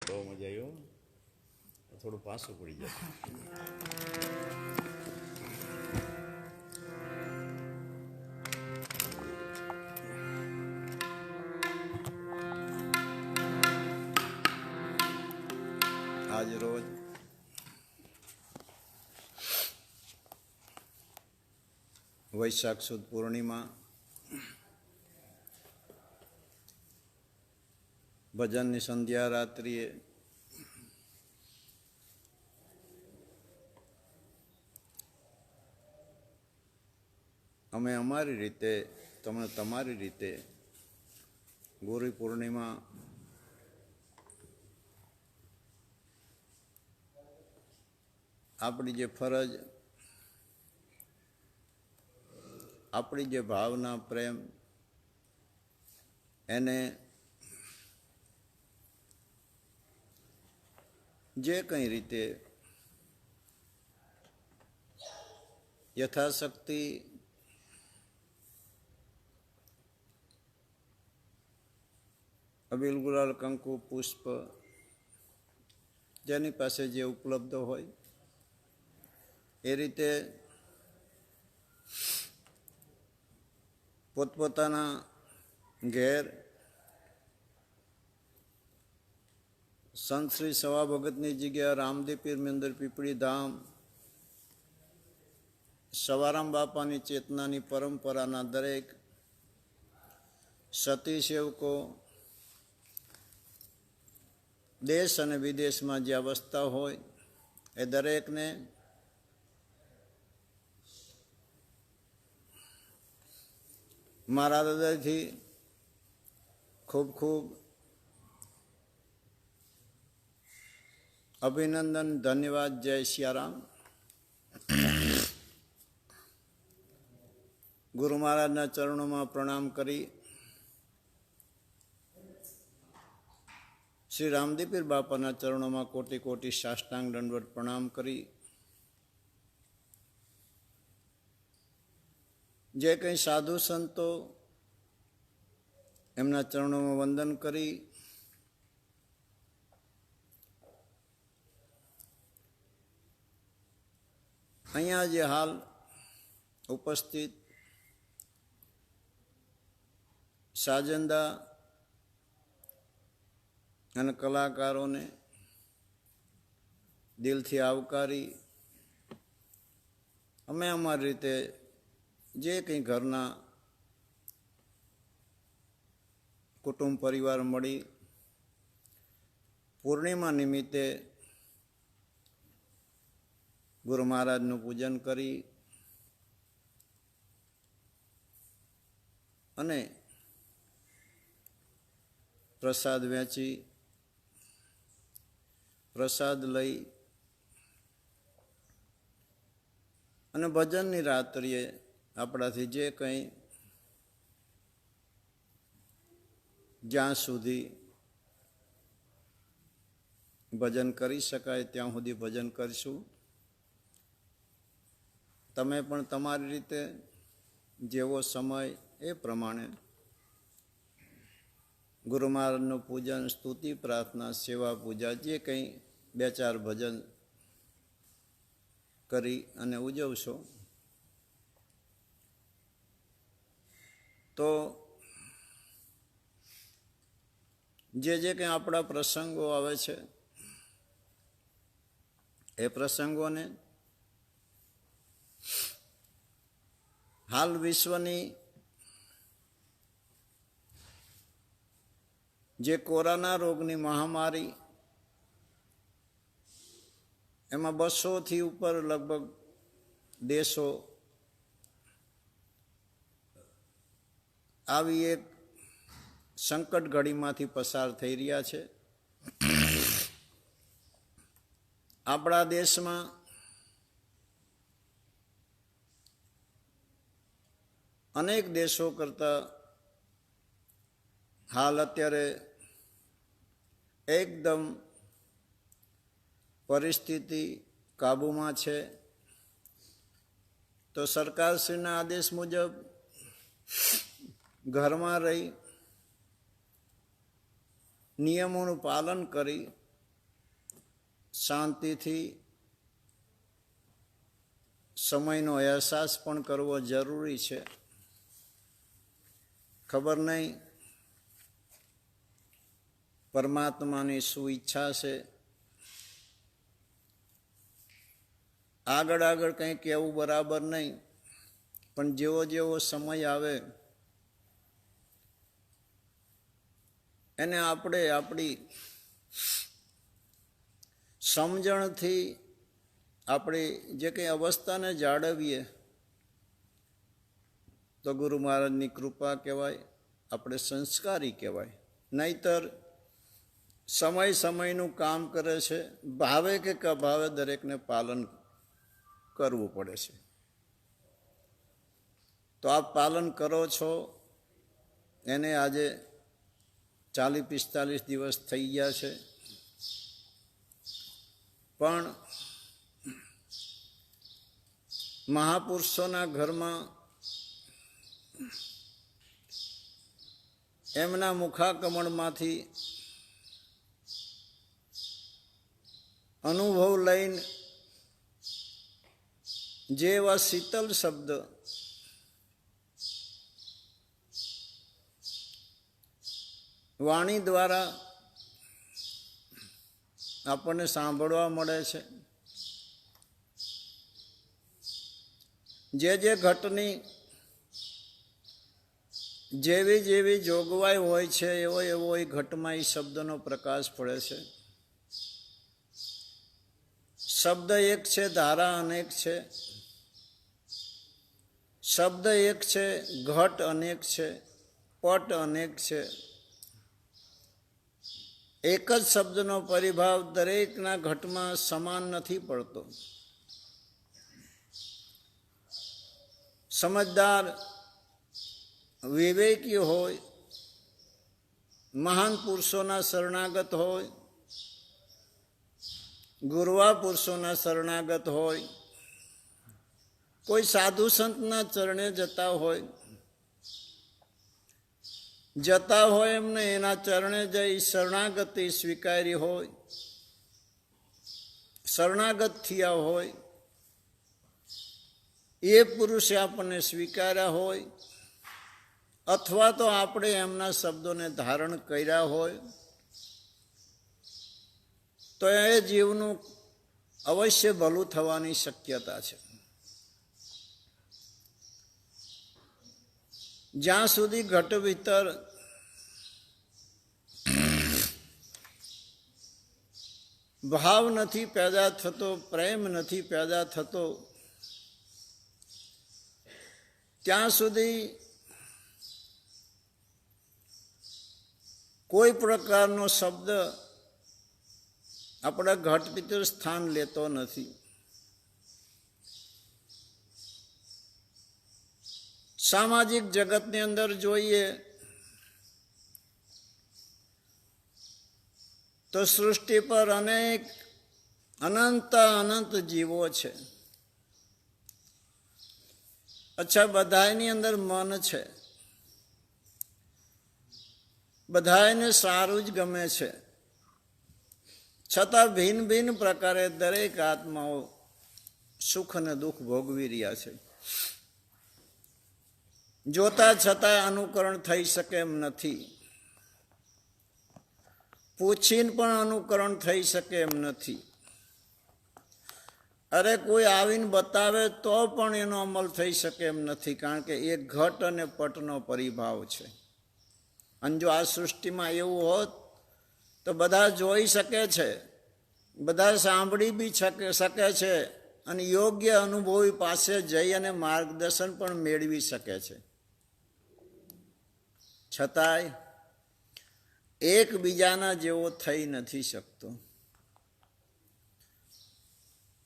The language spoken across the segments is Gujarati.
બહુ મજા આવ્યો. થોડું પાછું પડી જાય. આજ રોજ વૈશાખ સુદ પૂર્ણિમા ભજનની સંધ્યા રાત્રિએ અમે અમારી રીતે, તમે તમારી રીતે ગુરુ પૂર્ણિમા આપણી જે ફરજ, આપણી જે ભાવના, પ્રેમ, એને જે કંઈ રીતે યથાશક્તિ અબીલ, ગુલાલ, કંકુ, પુષ્પ જેની પાસે જે ઉપલબ્ધ હોય એ રીતે પોતપોતાના ઘેર સંત શ્રી સવા ભગતની જગ્યા રામદેવ પીર મંદિર પીપળી ધામ સવારામ બાપાની ચેતનાની પરંપરાના દરેક સતી સેવકો દેશ અને વિદેશમાં જ્યાં વસતા હોય એ દરેકને મારા હૃદયથી ખૂબ ખૂબ અભિનંદન, ધન્યવાદ. જય સિયારામ. ગુરુ મહારાજના ચરણોમાં પ્રણામ કરી શ્રી રામદેવ પીર બાપાના ચરણોમાં કોટી કોટી સાષ્ટાંગ દંડવત પ્રણામ કરી જે કંઈ સાધુ સંતો એમના ચરણોમાં વંદન કરી અહીંયા જે હાલ ઉપસ્થિત સાજંદા અને કલાકારોને દિલથી આવકારી અમે અમારી રીતે જે કંઈ ઘરના કુટુંબ પરિવાર મળી પૂર્ણિમા નિમિત્તે ગુરુ મહારાજનું પૂજન કરી અને પ્રસાદ વેચી, પ્રસાદ લઈ અને ભજનની રાત્રિએ આપણાથી જે કંઈ જ્યાં સુધી ભજન કરી શકાય ત્યાં સુધી ભજન કરીશું. તમે પણ તમારી રીતે જેવો સમય એ પ્રમાણે ગુરુ મહારાજનું પૂજન, સ્તુતિ, પ્રાર્થના, સેવા, પૂજા જે કંઈ બે ચાર ભજન કરી અને ઉજવશો. તો જે કંઈ આપણા પ્રસંગો આવે છે એ પ્રસંગોને હાલ વિશ્વની જે કોરોના રોગની મહામારી એમાં 200થી ઉપર લગભગ દેશો આવી એક સંકટ ઘડીમાંથી પસાર થઈ રહ્યા છે. આપણા દેશમાં અનેક દેશો કરતાં હાલ અત્યારે એકદમ પરિસ્થિતિ કાબૂમાં છે. તો સરકારશ્રીના આદેશ મુજબ ઘરમાં રહી નિયમોનું પાલન કરી શાંતિથી સમયનો અહેસાસ પણ કરવો જરૂરી છે. ખબર નહીં પરમાત્માની શું ઈચ્છા છે. આગળ આગળ કંઈ કહેવું બરાબર નહીં, પણ જેવો જેવો સમય આવે એને આપણે આપણી સમજણથી આપણી જે કંઈ અવસ્થાને જાળવીએ તો ગુરુ મહારાજની કૃપા કહેવાય, આપણે સંસ્કારી કહેવાય. નહીંતર સમય સમયનું કામ કરે છે, ભાવે કે કભાવે દરેકને પાલન કરવું પડે છે. તો આપ પાલન કરો છો, એને આજે 40-45 દિવસ થઈ ગયા છે. પણ મહાપુરુષોના ઘરમાં એમના મુખાકમળમાંથી અનુભવ લઈને જે એવા શીતલ શબ્દ વાણી દ્વારા આપણને સાંભળવા મળે છે, જે ઘટની જેવી જેવી જોગવાઈ હોય છે એવો એવો એ ઘટમાં એ શબ્દનો પ્રકાશ પડે છે. શબ્દ એક છે, ધારા અનેક છે. શબ્દ એક છે, ઘટ અનેક છે, પટ અનેક છે. એક જ શબ્દનો પરિભાવ દરેકના ઘટમાં સમાન નથી પડતો. સમજદાર વિવેકી હોય, મહાન પુરુષોના શરણાગત હોય, ગુરવા પુરુષોના શરણાગત હોય, કોઈ સાધુ સંતના ચરણે જતા હોય એમને એના ચરણે જઈ શરણાગતિ સ્વીકારી હોય, શરણાગત થયા હોય, એ પુરુષે આપણને સ્વીકાર્યા હોય, અથવા તો આપણે એમના શબ્દોને ધારણ કર્યા હોય, તો એ જીવનું અવશ્ય ભલું થવાની શક્યતા છે. જ્યાં સુધી ઘટ ભીતર ભાવ નથી પેદા થતો, પ્રેમ નથી પેદા થતો, ત્યાં સુધી કોઈ પ્રકારનો શબ્દ આપણા ઘટ ભીતર સ્થાન લેતો નથી. સામાજિક જગતની અંદર જોઈએ તો સૃષ્ટિ પર અનેક અનંત જીવો છે. અચ્છા, બધાની અંદર મન છે, બધાને સારું જ ગમે છે, છતાં ભિન્ન ભિન્ન પ્રકારે દરેક આત્માઓ સુખ અને દુઃખ ભોગવી રહ્યા છે. જોતા છતાં અનુકરણ થઈ શકે એમ નથી, પૂછીને પણ અનુકરણ થઈ શકે એમ નથી. અરે કોઈ આવીને બતાવે તો પણ એનો અમલ થઈ શકે એમ નથી, કારણ કે એ ઘટ અને પટનો પરિભાવ છે. અને જો આ સૃષ્ટિમાં એવું હોત તો બધા જોઈ શકે છે, બધા સાંભળી બી શકે છે, અને યોગ્ય અનુભવી પાસે જઈ અને માર્ગદર્શન પણ મેળવી શકે છે. છતાંય એકબીજાના જેવો થઈ નથી શકતો.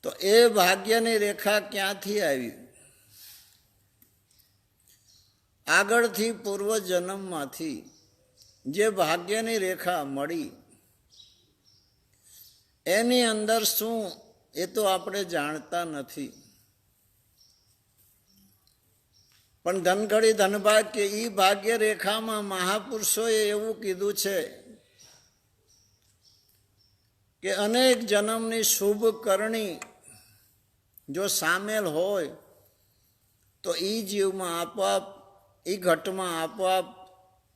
તો એ ભાગ્યની રેખા ક્યાંથી આવી? આગળથી પૂર્વજન્મમાંથી જે ભાગ્યની રેખા મળી એની અંદર શું એ તો આપણે જાણતા નથી. પણ ધનઘડી ધનભાગ કે એ ભાગ્ય રેખામાં મહાપુરુષોએ એવું કીધું છે કે અનેક જન્મની શુભ કરણી જો સામેલ હોય તો એ જીવમાં આપોઆપ, એ ઘટમાં આપોઆપ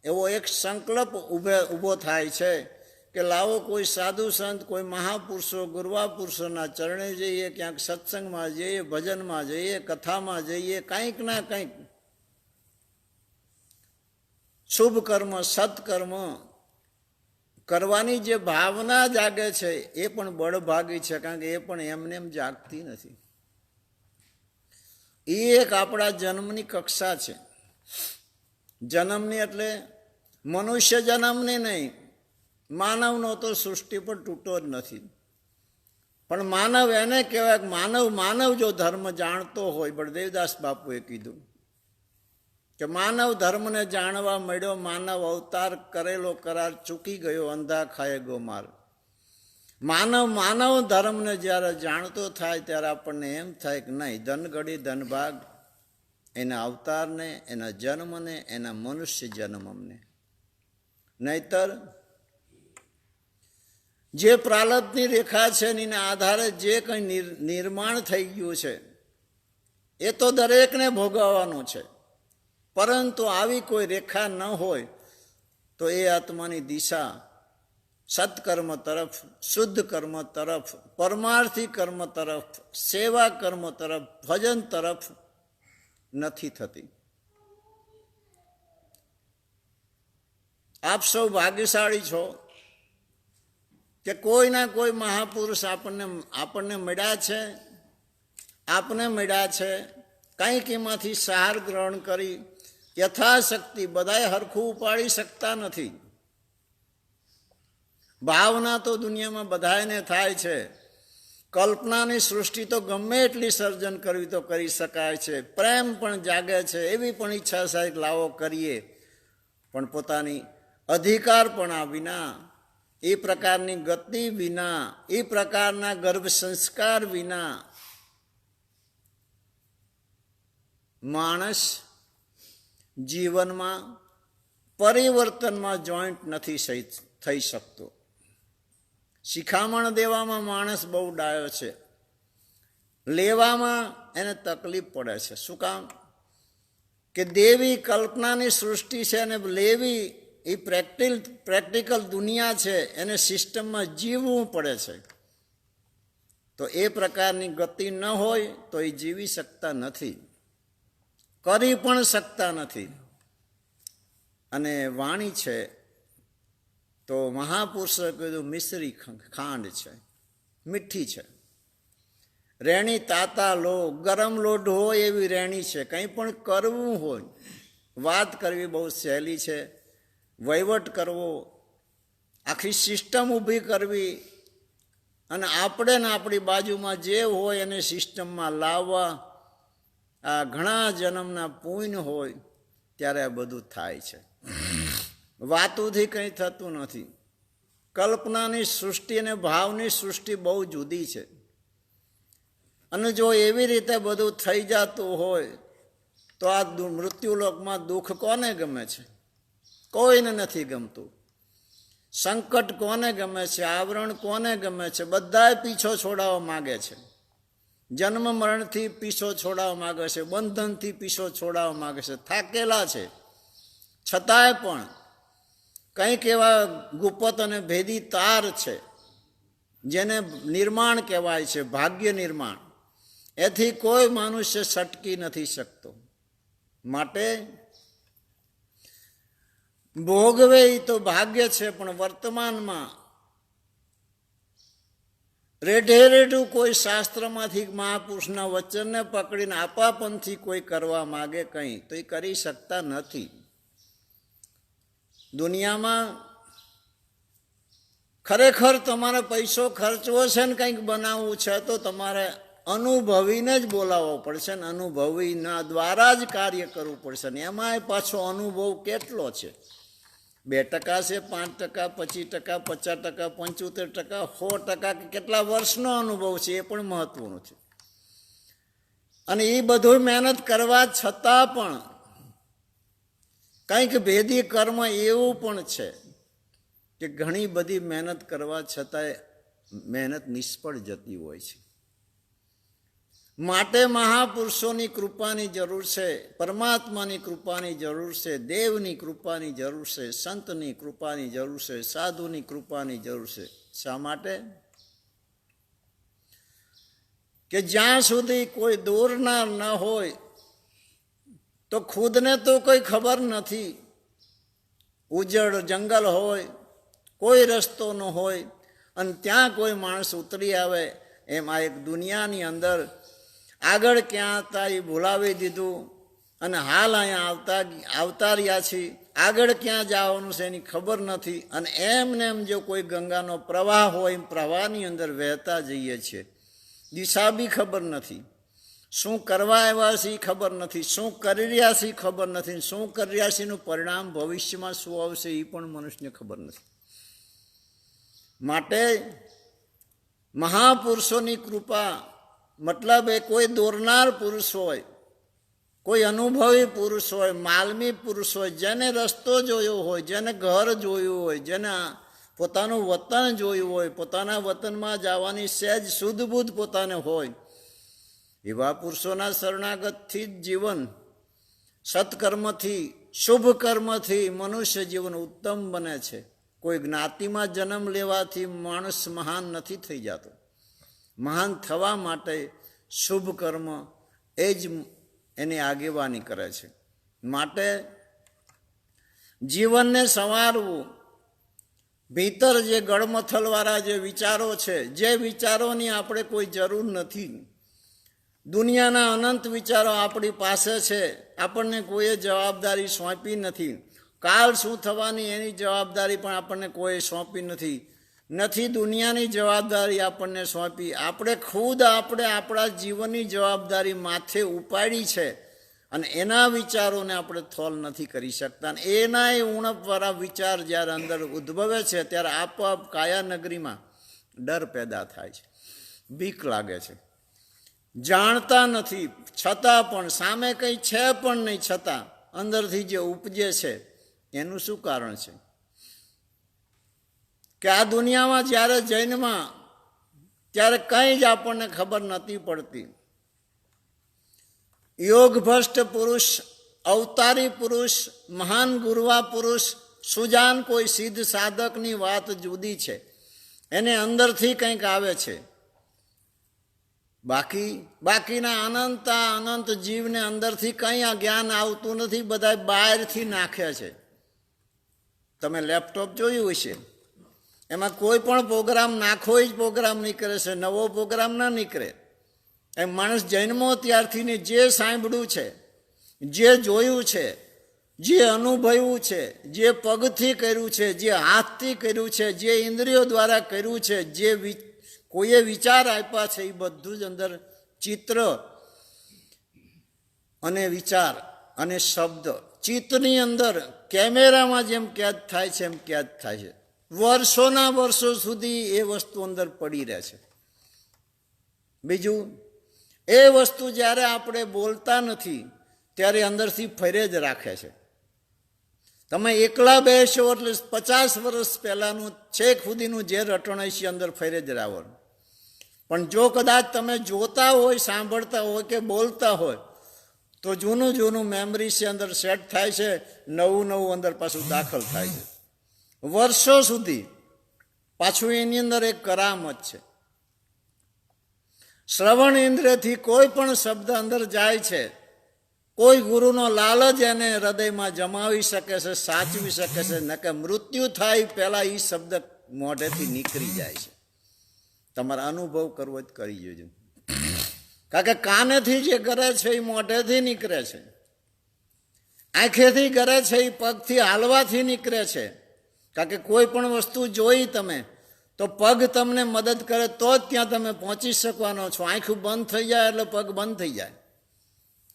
એવો એક સંકલ્પ ઊભો થાય છે કે લાવો કોઈ સાધુ સંત, કોઈ મહાપુરુષો, ગુરવા પુરુષોના ચરણે જઈએ, ક્યાંક સત્સંગમાં જઈએ, ભજનમાં જઈએ, કથામાં જઈએ, કંઈક ના કંઈક શુભ કર્મ, સત્કર્મ કરવાની જે ભાવના જાગે છે એ પણ બળભાગી છે, કારણ કે એ પણ એમને એમ જાગતી નથી. એ એક આપણા જન્મની કક્ષા છે. જન્મની એટલે મનુષ્ય જન્મની નહીં, માનવનો તો સૃષ્ટિ પર તૂટો જ નથી. પણ માનવ એને કહેવાય કે માનવ જો ધર્મ જાણતો હોય, બળદેવદાસ બાપુએ કીધું કે માનવ ધર્મને જાણવા મળ્યો, માનવ અવતાર કરેલો કરાર ચૂકી ગયો, અંધા ખાય ગો માર. માનવ ધર્મને જ્યારે જાણતો થાય ત્યારે આપણને એમ થાય કે નહીં, ધનગડી ધનભાગ એના અવતારને, એના જન્મને, એના મનુષ્ય જન્મને. નહીતર જે પ્રારબ્ધની રેખા છે એના આધારે જે કંઈ નિર્માણ થઈ ગયું છે એ તો દરેકને ભોગવવાનું છે. પરંતુ આવી કોઈ રેખા ન હોય તો એ આત્માની દિશા સત્કર્મ તરફ, શુદ્ધ કર્મ તરફ, પરમાર્થી કર્મ તરફ, સેવા કર્મ તરફ, ભજન તરફ નથી થતી. આપ સૌ ભાગ્યશાળી છો કે કોઈના કોઈ મહાપુરુષ આપણને મળ્યા છે, આપને મળ્યા છે. કંઈક એમાંથી સાર ગ્રહણ કરી યથાશક્તિ, બધાએ હરખું ઉપાડી શકતા નથી. ભાવના તો દુનિયામાં બધાને થાય છે. કલ્પનાની સૃષ્ટિ તો ગમે એટલી સર્જન કરવી તો કરી શકાય છે. પ્રેમ પણ જાગે છે, એવી પણ ઈચ્છા થાય લાવો કરીએ, પણ પોતાની અધિકારપણા વિના, એ પ્રકારની ગતિ વિના, એ પ્રકારના ગર્ભ સંસ્કાર વિના માણસ જીવનમાં પરિવર્તનમાં જોઈન્ટ નથી થઈ શકતો. શિખામણ દેવામાં માણસ બહુ ડાયો છે, લેવામાં એને તકલીફ પડે છે. શું કામ? કે દેવી કલ્પનાની સૃષ્ટિ છે અને લેવી એ પ્રેક્ટિકલ દુનિયા છે, એને સિસ્ટમમાં જીવવું પડે છે. તો એ પ્રકારની ગતિ ન હોય તો એ જીવી શકતા નથી, કરી પણ શકતા નથી. અને વાણી છે તો મહાપુરુષે કીધું મિશ્રી ખાંડ છે, મીઠી છે. રેણી તાતા લો, ગરમ લોઢ હોય એવી રેણી છે. કંઈ પણ કરવું હોય, વાત કરવી બહુ સહેલી છે, વહીવટ કરવો, આખી સિસ્ટમ ઊભી કરવી અને આપણે ને આપણી બાજુમાં જે હોય એને સિસ્ટમમાં લાવવા, આ ઘણા જન્મના પુણ્ય હોય ત્યારે આ બધું થાય છે. વાતોથી કંઈ થતું નથી. કલ્પનાની સૃષ્ટિ અને ભાવની સૃષ્ટિ બહુ જુદી છે. અને જો એવી રીતે બધું થઈ જતું હોય તો આ મૃત્યુલોકમાં દુઃખ કોને ગમે છે? કોઈને નથી ગમતું. સંકટ કોને ગમે છે? આવરણ કોને ગમે છે? બધાએ પીછો છોડાવવા માગે છે. જન્મ મરણથી પીછો છોડાવવા માગે છે, બંધનથી પીછો છોડાવવા માગે છે. થાકેલા છે, છતાંય પણ કંઈક એવા ગુપ્ત અને ભેદી તાર છે જેને નિર્માણ કહેવાય છે, ભાગ્ય નિર્માણ. એથી કોઈ મનુષ્ય છટકી નથી શકતો. માટે ભોગવે એ તો ભાગ્ય છે, પણ વર્તમાનમાં રેઢે રેઢું કોઈ શાસ્ત્રમાંથી મહાપુરુષના વચનને પકડીને આપાપનથી કોઈ કરવા માગે કંઈ તો એ કરી શકતા નથી. દુનિયામાં ખરેખર તમારે પૈસો ખર્ચવો છે ને કંઈક બનાવવું છે તો તમારે અનુભવીને જ બોલાવવો પડશે ને અનુભવીના દ્વારા જ કાર્ય કરવું પડશે ને એમાંય પાછો અનુભવ કેટલો છે? 2% છે, 5%, 25%, 50%, 75%, 100% કે કેટલા વર્ષનો અનુભવ છે એ પણ મહત્વનું છે. અને એ બધું મહેનત કરવા છતાં પણ કંઈક ભેદી કર્મ એવું પણ છે કે ઘણી બધી મહેનત કરવા છતાંય મહેનત નિષ્ફળ જતી હોય છે. માટે મહાપુરુષોની કૃપાની જરૂર છે, પરમાત્માની કૃપાની જરૂર છે, દેવની કૃપાની જરૂર છે, સંતની કૃપાની જરૂર છે, સાધુની કૃપાની જરૂર છે. શા માટે? કે જ્યાં સુધી કોઈ દોરનાર ન હોય તો ખુદને તો કોઈ ખબર નથી. ઉજળ જંગલ હોય, કોઈ રસ્તો ન હોય, અને ત્યાં કોઈ માણસ ઉતરી આવે, એમ આ એક દુનિયાની અંદર આગળ ક્યાં હતા એ ભૂલાવી દીધું, અને હાલ અહીંયા આવતા રહ્યા છીએ. આગળ ક્યાં જવાનું છે એની ખબર નથી, અને એમને એમ જો કોઈ ગંગાનો પ્રવાહ હોય પ્રવાહની અંદર વહેતા જઈએ છીએ. દિશા બી ખબર નથી, શું કરવા આવ્યા છે એ ખબર નથી, શું કરી રહ્યા છે એ ખબર નથી, શું કરી રહ્યા છે એનું પરિણામ ભવિષ્યમાં શું આવશે એ પણ મનુષ્યને ખબર નથી. માટે મહાપુરુષોની કૃપા મતલબ એ કોઈ દોરનાર પુરુષ હોય, કોઈ અનુભવી પુરુષ હોય, માલમી પુરુષ હોય, જેને રસ્તો જોયો હોય, જેને ઘર જોયું હોય, જેને પોતાનું વતન જોયું હોય, પોતાના વતનમાં જવાની સહેજ શુદ્ધબુદ્ધ પોતાને હોય, એવા પુરુષોના શરણાગતથી જ જીવન, સત્કર્મથી, શુભ કર્મથી મનુષ્ય જીવન ઉત્તમ બને છે. કોઈ જ્ઞાતિમાં જન્મ લેવાથી માણસ મહાન નથી થઈ જતો. મહાન થવા માટે શુભ કર્મ એ જ એની આગેવાની કરે છે. માટે જીવનને સંવારવું, ભીતર જે ગળમથલવાળા જે વિચારો છે, જે વિચારોની આપણે કોઈ જરૂર નથી. દુનિયાના અનંત વિચારો આપણી પાસે છે, આપણને કોઈએ જવાબદારી સોંપી નથી. કાલ શું થવાની એની જવાબદારી પણ આપણને કોઈ સોંપી નથી દુનિયાની જવાબદારી આપણને સોંપી. આપણે ખુદ આપણા જીવનની જવાબદારી માથે ઉપાડી છે, અને એના વિચારોને આપણે થોલ નથી કરી શકતા. અને એના એ ઉણપવાળા વિચાર જ્યારે અંદર ઉદ્ભવે છે ત્યારે આપોઆપ કાયાનગરીમાં ડર પેદા થાય છે, બીક લાગે છે. જાણતા નથી છતાં પણ, સામે કંઈ છે પણ નહીં છતાં અંદરથી જે ઉપજે છે એનું શું કારણ છે? કે આ દુનિયામાં જ્યારે જન્મમાં ત્યારે કંઈ જ આપણને ખબર નથી પડતી. યોગભ્રષ્ટ પુરુષ, અવતારી પુરુષ, મહાન ગુરવા પુરુષ, સુજાન કોઈ સિદ્ધ સાધકની વાત જુદી છે, એને અંદરથી કંઈક આવે છે. બાકીના અનંત જીવને અંદરથી કંઈ આ જ્ઞાન આવતું નથી, બધા બહારથી નાખે છે. તમે લેપટોપ જોયું હશે, એમાં કોઈ પણ પ્રોગ્રામ નાખો જ પ્રોગ્રામ નીકળે છે, નવો પ્રોગ્રામ ના નીકળે. એમ માણસ જન્મો ત્યારથી જે સાંભળ્યું છે, જે જોયું છે, જે અનુભવ્યું છે, જે પગથી કર્યું છે, જે હાથથી કર્યું છે, જે ઇન્દ્રિયો દ્વારા કર્યું છે, જે કોઈએ વિચાર આપ્યા છે, એ બધું જ અંદર ચિત્ર અને વિચાર અને શબ્દ ચિત્તની અંદર કેમેરામાં જેમ કેદ થાય છે એમ કેદ થાય છે. વર્ષોના વર્ષો સુધી એ વસ્તુ અંદર પડી રહે છે. બીજું, એ વસ્તુ જ્યારે આપણે બોલતા નથી ત્યારે અંદરથી ફરે જ રાખે છે. તમે એકલા બેસો એટલે 50 વર્ષ પહેલાંનું છેક સુધીનું જે રટણ છે અંદર ફરે જ રાખવાનું. પણ જો કદાચ તમે જોતા હોય, સાંભળતા હોય કે બોલતા હોય તો જૂનું મેમરી છે અંદર સેટ થાય છે, નવું અંદર પાછું દાખલ થાય છે વર્ષો સુધી. પાછું એની અંદર એક કરામત છે. શ્રવણ ઇન્દ્રિયથી કોઈ પણ શબ્દ અંદર જાય છે, કોઈ ગુરુનો લાલચ એને હૃદયમાં જમાવી શકે છે, સાચવી શકે છે, ન કે મૃત્યુ થાય પહેલાં એ શબ્દ મોઢેથી નીકળી જાય છે. તમારે અનુભવ કરવો જ કરી જોજો. કારણ કે કાનેથી જે કરે છે એ મોઢેથી નીકળે છે, આંખેથી કરે છે એ પગથી હાલવાથી નીકળે છે. કારણ કે કોઈ પણ વસ્તુ જોઈ તમે તો પગ તમને મદદ કરે તો જ ત્યાં તમે પહોંચી શકવાનો છો. આંખ બંધ થઈ જાય એટલે પગ બંધ થઈ જાય.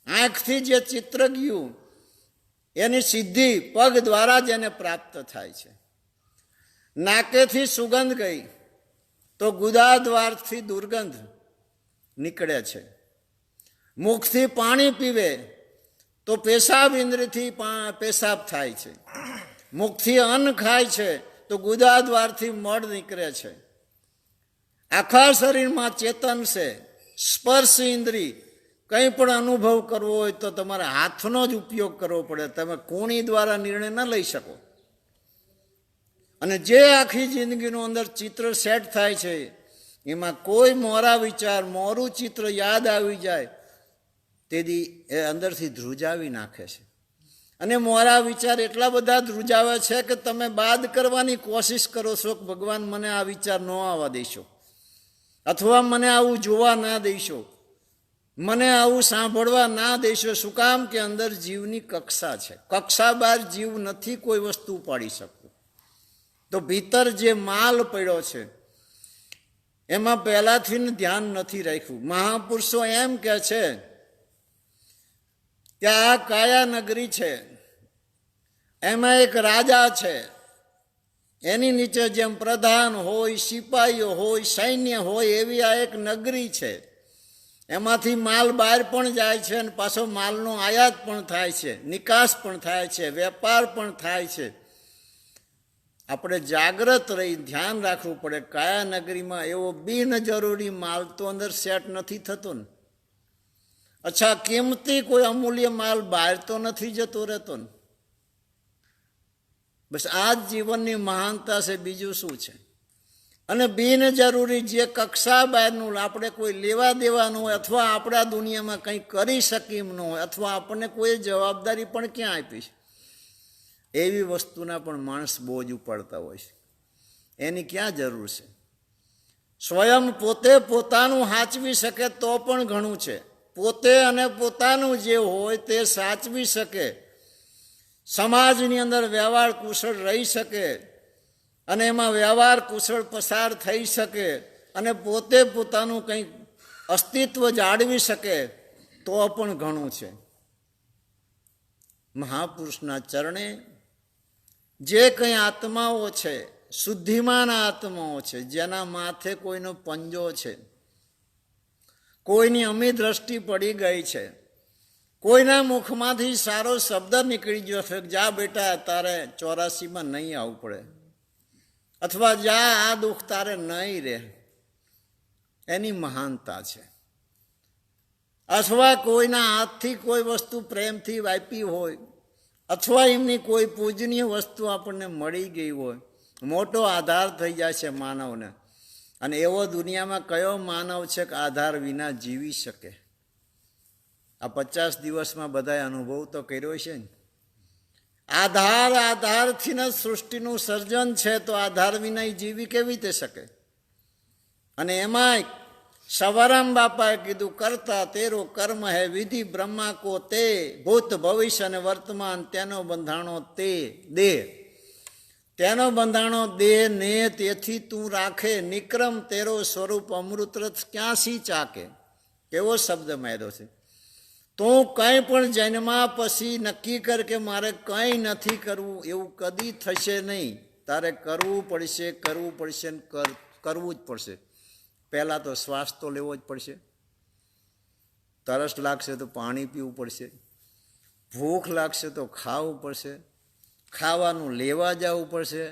આંખથી જે ચિત્ર ગયું એની સિદ્ધિ પગ દ્વારા જ એને પ્રાપ્ત થાય છે. નાકેથી સુગંધ ગઈ તો ગુદા દ્વારથી દુર્ગંધ નીકળે છે. મુખથી પાણી પીવે તો પેશાબ ઇન્દ્રિયથી પેશાબ થાય છે. મુખથી અન્ન ખાય છે તો ગુદા દ્વારથી મળ નીકળે છે. આખા શરીરમાં ચેતન છે, સ્પર્શ ઇન્દ્રિય, કંઈ પણ અનુભવ કરવો હોય તો તમારે હાથનો જ ઉપયોગ કરવો પડે. તમે કોણી દ્વારા નિર્ણય ન લઈ શકો. અને જે આખી જિંદગીનું અંદર ચિત્ર સેટ થાય છે એમાં કોઈ મોરા વિચાર, મોરું ચિત્ર યાદ આવી જાય તેથી એ અંદરથી ધ્રુજાવી નાખે છે. અને મોરા વિચાર એટલા બધા ધ્રુજાવે છે કે તમે બાદ કરવાની કોશિશ કરો છો કે ભગવાન મને આ વિચાર ન આવવા દેશો, અથવા મને આવું જોવા ના દેશો, મને આવું સાંભળવા ના દેશો. શું કામ? કે અંદર જીવની કક્ષા છે. કક્ષા બહાર જીવ નથી કોઈ વસ્તુ ઉપાડી શકતું. તો ભીતર જે માલ પડ્યો છે એમાં પહેલાથી ધ્યાન નથી રાખ્યું. મહાપુરુષો એમ કે છે કે આ કાયા નગરી છે, એમાં એક રાજા છે, એની નીચે જેમ પ્રધાન હોય, સિપાહીઓ હોય, સૈન્ય હોય, એવી આ એક નગરી છે. એમાંથી માલ બહાર પણ જાય છે અને પાછો માલનો આયાત પણ થાય છે, નિકાસ પણ થાય છે, વેપાર પણ થાય છે. આપણે જાગ્રત રહી ધ્યાન રાખવું પડે. કાયા નગરીમાં એવો બિનજરૂરી માલ તો અંદર સેટ નથી થતો ને. અચ્છા, કિંમતી કોઈ અમૂલ્ય માલ બહાર તો નથી જતો રહેતો ને. બસ આ જ જીવનની મહાનતા છે, બીજું શું છે? અને બિનજરૂરી જે કક્ષા બહારનું આપણે કોઈ લેવા દેવાનું હોય, અથવા આપણા દુનિયામાં કંઈ કરી શકી એમ ન હોય, અથવા આપણને કોઈ જવાબદારી પણ ક્યાં આપી છે, એવી વસ્તુના પણ માણસ બોજ ઉપાડતા હોય છે. એની ક્યાં જરૂર છે? સ્વયં પોતે પોતાનું સાચવી શકે તો પણ ઘણું છે. પોતે અને પોતાનું જે હોય તે સાચવી શકે, સમાજની અંદર વ્યવહાર કુશળ રહી શકે, અને એમાં વ્યવહાર કુશળ પસાર થઈ શકે, અને પોતે પોતાનું કંઈક અસ્તિત્વ જાળવી શકે તો પણ ઘણું છે. મહાપુરુષના ચરણે જે કંઈ આત્માઓ છે, શુદ્ધિમાન આત્માઓ છે, જેના માથે કોઈનો પંજો છે, કોઈની અમી દ્રષ્ટિ પડી ગઈ છે, કોઈના મુખમાંથી સારો શબ્દ નીકળી ગયો છે, જા બેટા તારે 84માં નહીં આવવું પડે, અથવા જા આ દુઃખ તારે નહીં રહે, એની મહાનતા છે. અથવા કોઈના હાથથી કોઈ વસ્તુ પ્રેમથી વાપી હોય, અથવા એમની કોઈ પૂજનીય વસ્તુ આપણને મળી ગઈ હોય, મોટો આધાર થઈ જાય છે માનવને. અને એવો દુનિયામાં કયો માનવ છે કે આધાર વિના જીવી શકે? આ 50 દિવસમાં બધાએ અનુભવ તો કર્યો છે ને. આધારથી જ સૃષ્ટિનું સર્જન છે, તો આધાર વિના જીવી કેવી રીતે શકે? અને એમાં સવારામ બાપાએ કીધું, કરતા તેરો કર્મ હે વિધિ બ્રહ્મા કો તે, ભૂત ભવિષ્ય અને વર્તમાન તેનો બંધાણો તે દેહ. તેનો બંધાણો દેહ ને તેથી તું રાખે, નિક્રમ તેરો સ્વરૂપ અમૃતરથ ક્યાંસી ચાકે. કેવો શબ્દ માર્યો છે. તું કંઈ પણ જન્મા પછી નક્કી કર કે મારે કંઈ નથી કરવું, એવું કદી થશે નહીં. તારે કરવું પડશે, કરવું પડશે ને કરવું જ પડશે. પહેલાં તો શ્વાસ તો લેવો જ પડશે, તરસ લાગશે તો પાણી પીવું પડશે, ભૂખ લાગશે તો ખાવું પડશે, ખાવાનું લેવા જવું પડશે,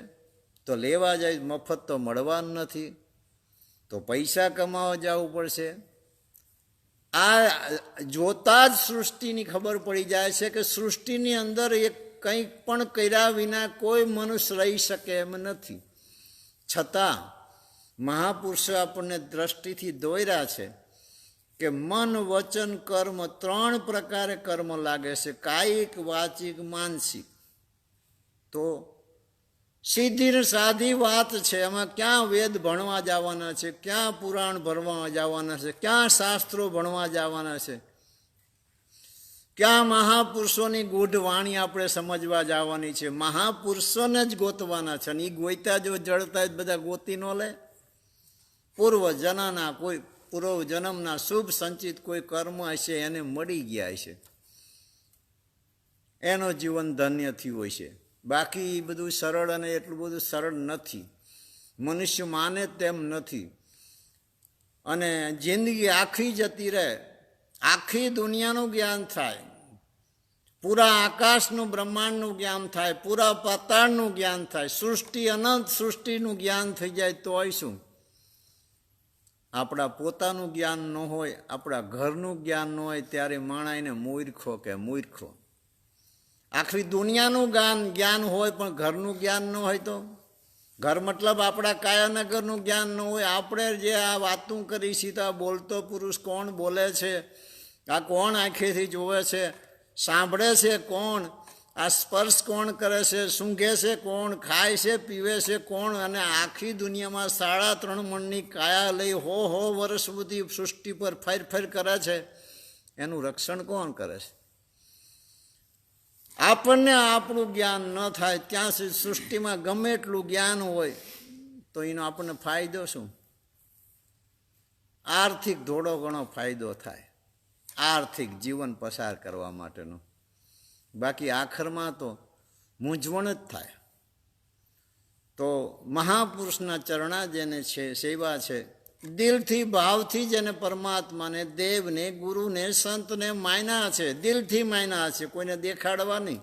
તો લેવા જાય મફત તો મળવાનું નથી, તો પૈસા કમાવા જવું પડશે. આ જોતા જ સૃષ્ટિની ખબર પડી જાય છે કે સૃષ્ટિની અંદર એક કંઈક પણ કર્યા વિના કોઈ મનુષ્ય રહી શકે એમ નથી. છતાં મહાપુરુષો આપણને દ્રષ્ટિથી દોર્યા છે કે મન, વચન, કર્મ 3 પ્રકારે કર્મ લાગે છે, કાયિક, વાચિક, માનસિક. તો સીધી ને સાદી વાત છે. એમાં ક્યાં વેદ ભણવા જવાના છે, ક્યાં પુરાણ ભણવા જવાના છે, ક્યાં શાસ્ત્રો ભણવા જવાના છે, ક્યાં મહાપુરુષોની ગૂઢ વાણી આપણે સમજવા જવાની છે? મહાપુરુષોને જ ગોતવાના છે. અને એ ગોઈતા જો જડતા જ બધા ગોતી ન લે. પૂર્વ જન્મના શુભ સંચિત કોઈ કર્મ હશે, એને મળી ગયા હશે, એનો જીવન ધન્ય થયું હોય છે. બાકી બધું સરળ, અને એટલું બધું સરળ નથી. મનુષ્ય માને તેમ નથી. અને જિંદગી આખી જતી રહે, આખી દુનિયાનું જ્ઞાન થાય, પૂરા આકાશનું બ્રહ્માંડનું જ્ઞાન થાય, પૂરા પાતાળનું જ્ઞાન થાય, સૃષ્ટિ અનંત સૃષ્ટિનું જ્ઞાન થઈ જાય તોય શું? આપણા પોતાનું જ્ઞાન ન હોય, આપણા ઘરનું જ્ઞાન ન હોય, ત્યારે માણા એને મૂર્ખો કે મૂર્ખો. આખી દુનિયાનું જ્ઞાન હોય પણ ઘરનું જ્ઞાન ન હોય તો? ઘર મતલબ આપણા કાયાનગરનું જ્ઞાન ન હોય. આપણે જે આ વાતું કરી છીએ તો આ બોલતો પુરુષ કોણ બોલે છે, આ કોણ આંખેથી જોવે છે, સાંભળે છે કોણ, આ સ્પર્શ કોણ કરે છે, સૂંઘે છે કોણ, ખાય છે પીવે છે કોણ, અને આખી દુનિયામાં 3.5 મણની કાયા લઈ હો વર્ષ સુધી સૃષ્ટિ પર ફેર કરે છે, એનું રક્ષણ કોણ કરે છે? આપણને આપણું જ્ઞાન ન થાય ત્યાં સુધી સૃષ્ટિમાં ગમે એટલું જ્ઞાન હોય તો એનો આપણને ફાયદો શું? આર્થિક થોડો ઘણો ફાયદો થાય, આર્થિક જીવન પસાર કરવા માટેનો. બાકી આખરમાં તો મૂંઝવણ જ થાય. તો મહાપુરુષના ચરણા જેને છે, સેવા છે, દિલથી ભાવથી જેને પરમાત્માને, દેવને, ગુરુને, સંતને માન્યા છે, દિલથી માન્યા છે, કોઈને દેખાડવા નહીં.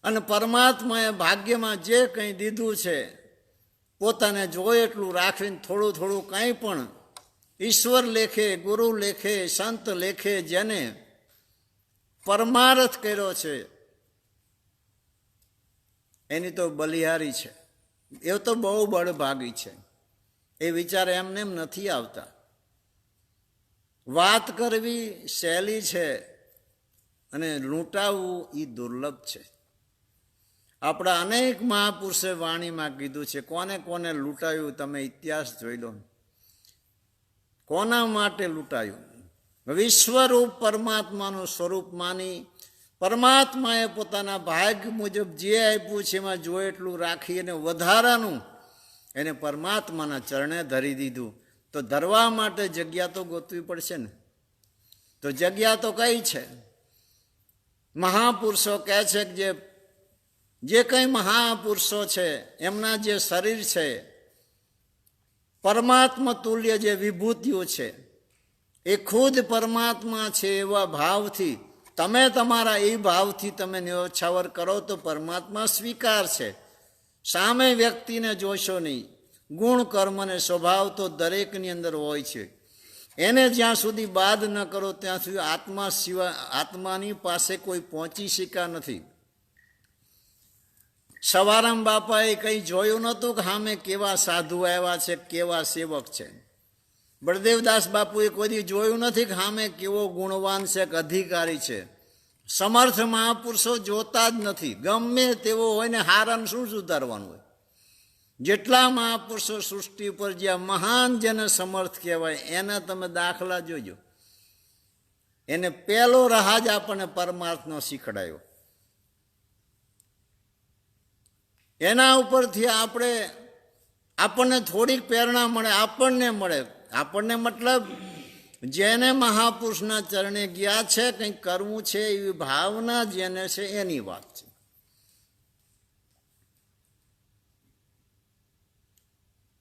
અને પરમાત્માએ ભાગ્યમાં જે કંઈ દીધું છે પોતાને જોઈએ એટલું રાખીને થોડું થોડું કંઈ પણ ઈશ્વર લેખે, ગુરુ લેખે, સંત લેખે જેને પરમાર્થ કર્યો છે એની તો બલિહારી છે. એ તો બહુ બળભાગી છે. એ વિચાર એમને એમ નથી આવતા. વાત કરવી સહેલી છે અને લૂંટાવવું એ દુર્લભ છે. આપણા અનેક મહાપુરુષે વાણીમાં કીધું છે, કોને કોને લૂંટાયું તમે ઇતિહાસ જોઈ લો. કોના માટે લૂંટાયું? વિશ્વરૂપ પરમાત્માનું સ્વરૂપ માની પરમાત્માએ પોતાના ભાગ્ય મુજબ જે આપ્યું છે એમાં જો એટલું રાખી અને વધારાનું એને પરમાત્માના ચરણે ધરી દીધું. તો ધરવા માટે જગ્યા તો ગોતવી પડશે ને. તો જગ્યા તો કઈ છે? મહાપુરુષો કહે છે કે જે કંઈ મહાપુરુષો છે એમના જે શરીર છે, પરમાત્મા તુલ્ય જે વિભૂતિઓ છે એ ખુદ પરમાત્મા છે એવા ભાવથી તમે તમારા એ ભાવથી તમે ન્યોછાવર કરો તો પરમાત્મા સ્વીકાર છે. સામે વ્યક્તિને જોશો નહીં. ગુણ, કર્મ અને સ્વભાવ તો દરેકની અંદર હોય છે. એને જ્યાં સુધી બાદ ન કરો ત્યાં સુધી આત્માની પાસે કોઈ પહોંચી શક્યા નથી. સવારામ બાપાએ કંઈ જોયું નહોતું કે સામે કેવા સાધુ આવ્યા છે, કેવા સેવક છે. બળદેવદાસ બાપુએ કોઈ જોયું નથી કે સામે કેવો ગુણવાન છે કે અધિકારી છે. સમર્થ મહાપુરુષો જોતા જ નથી. ગમે તેવો હોય ને હારાને શું સુધારવાનું હોય? જેટલા મહાપુરુષો સૃષ્ટિ પર જ્યાં મહાન જેને સમર્થ કહેવાય એના તમે દાખલા જોજો. એને પહેલો રાહ જ આપણને પરમાર્થનો શીખડાયો. એના ઉપરથી આપણને થોડીક પ્રેરણા મળે, આપણને મતલબ જેને મહાપુરુષના ચરણે ગયા છે, કંઈક કરવું છે એવી ભાવના જેને છે એની વાત છે.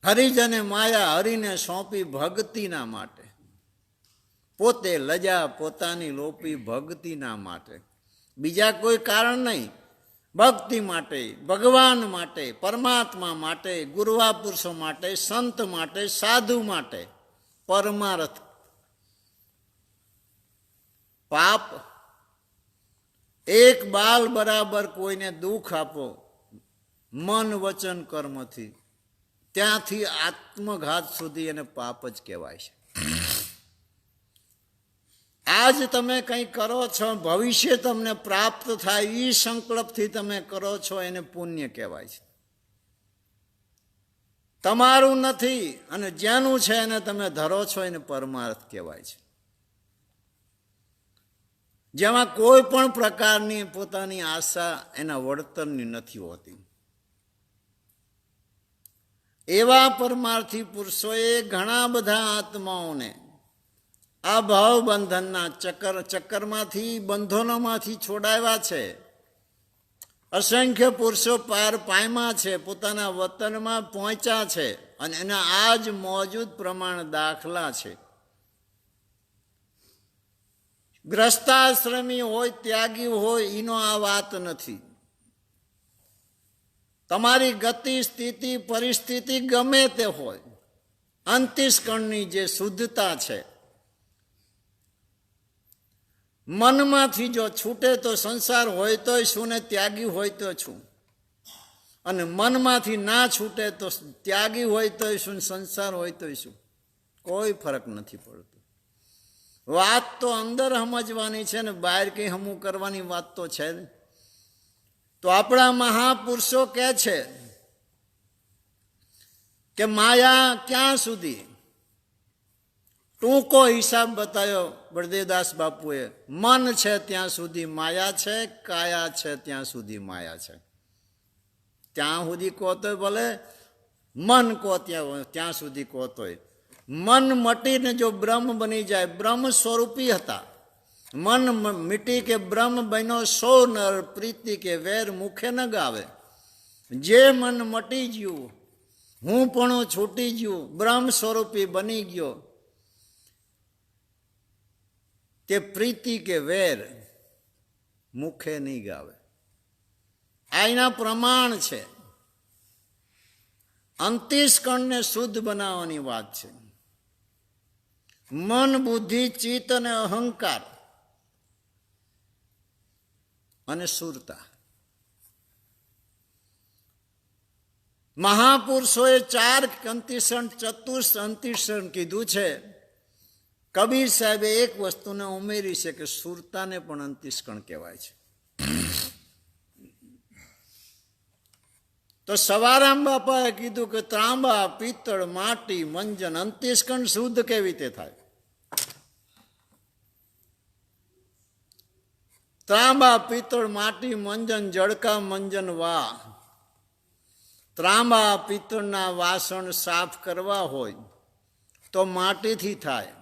હરિજને માયા હરિને સોંપી ભક્તિના માટે, પોતે લજા પોતાની લોપી ભક્તિના માટે. બીજા કોઈ કારણ નહીં. ભક્તિ માટે, ભગવાન માટે, પરમાત્મા માટે, ગુરુવા પુરુષો માટે, સંત માટે, સાધુ માટે. પરમાર્થ. પાપ એક બાલ બરાબર કોઈને દુઃખ આપો મન, વચન, કર્મથી, ત્યાંથી આત્મઘાત સુધી એને પાપ જ કહેવાય છે. આજ તમે કંઈ કરો છો, ભવિષ્ય તમને પ્રાપ્ત થાય એ સંકલ્પથી તમે કરો છો એને પુણ્ય કહેવાય છે. તમારું નથી અને જેનું છે એને તમે ધરો છો એને પરમાર્થ કહેવાય છે. જેમાં કોઈ પણ પ્રકારની પોતાની આશા એના વળતરની નથી હોતી. એવા પરમાર્થી પુરુષોએ ઘણા બધા આત્માઓને આ ભાવ બંધનના ચક્કરમાંથી, બંધનોમાંથી છોડાવ્યા છે. અસંખ્ય પુરુષો પાર પામ્યા છે, પોતાના વતનમાં પહોંચ્યા છે અને એના આજ મોજૂદ પ્રમાણ દાખલા છે. ગ્રસ્તાશ્રમી હોય, ત્યાગી હોય, એનો આ વાત નથી. તમારી ગતિ, સ્થિતિ, પરિસ્થિતિ ગમે તે હોય, અંતઃકરણની જે શુદ્ધતા છે, મનમાંથી જો છૂટે તો સંસાર હોય તોય શું ને ત્યાગી હોય તો છું, અને મનમાંથી ના છૂટે તો ત્યાગી હોય તોય શું, સંસાર હોય તોય શું, કોઈ ફરક નથી પડતો. વાત તો અંદર સમજવાની છે ને બહાર કંઈ હમું કરવાની વાત તો છે ને. તો આપણા મહાપુરુષો કહે છે કે માયા ક્યાં સુધી, ટૂંકો હિસાબ બતાવ્યો બળદેવદાસ બાપુએ. મન છે ત્યાં સુધી માયા છે, કાયા છે ત્યાં સુધી માયા છે. ત્યાં સુધી કહો તોય ભલે, મન કહો ત્યાં સુધી કહો તોય. મન મટીને જો બ્રહ્મ બની જાય, બ્રહ્મ સ્વરૂપી હતા, મન મીટી કે બ્રહ્મ બન્યો સો નર, પ્રીતિ કે વેર મુખે ન ગાવે. જે મન મટી ગયું, હું પણ છૂટી ગયું, બ્રહ્મ સ્વરૂપી બની ગયો, તે પ્રીતિ કે વેર મુખે નહીં ગાવે. આ એના પ્રમાણ છે. અંતઃકરણને શુદ્ધ બનાવવાની વાત છે. મન, બુદ્ધિ, ચિત્ત અને અહંકાર અને સુરતા. મહાપુરુષોએ 4 અંતઃકરણ, ચતુર્થ અંતઃકરણ કીધું છે. કબીર સાહેબે એક વસ્તુને ઉમેરી છે કે સુરતાને પણ અંતઃકરણ કહેવાય છે. તો સવારામ બાપાએ કીધું કે ત્રાંબા, પિત્તળ, માટી, મંજન, અંતઃકરણ શુદ્ધ કેવી રીતે થાય? ત્રાંબા, પિત્તળ, માટી, મંજન, જડકા, મંજન, વા. ત્રાંબા પિત્તળના વાસણ સાફ કરવા હોય તો માટીથી થાય.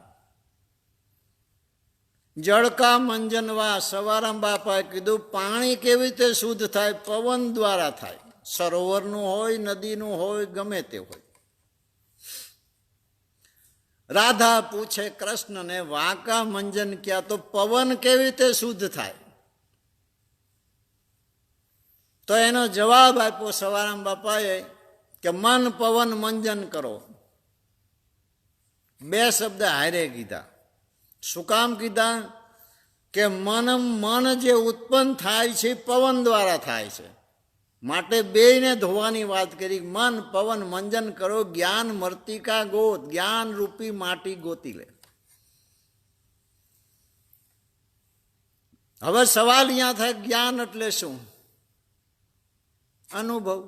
જડકા, મંજન, વા. સવારામ બાપાએ કીધું પાણી કેવી રીતે શુદ્ધ થાય? પવન દ્વારા થાય. સરોવરનું હોય, નદીનું હોય, ગમે તે હોય. રાધા પૂછે કૃષ્ણને, વાંકા મંજન ક્યાં? તો પવન કેવી રીતે શુદ્ધ થાય? તો એનો જવાબ આપ્યો સવારામ બાપાએ કે મન, પવન, મંજન કરો. 2 શબ્દ હારે કીધા. શું કામ કીધા? કે મન જે ઉત્પન્ન થાય છે પવન દ્વારા થાય છે, માટે બેયને ધોવાની વાત કરી. મન, પવન, મંજન કરો, જ્ઞાન મર્તિકા ગોત. જ્ઞાન રૂપી માટી ગોતી લે. હવે સવાલ અહીંયા થાય, જ્ઞાન એટલે શું? અનુભવ.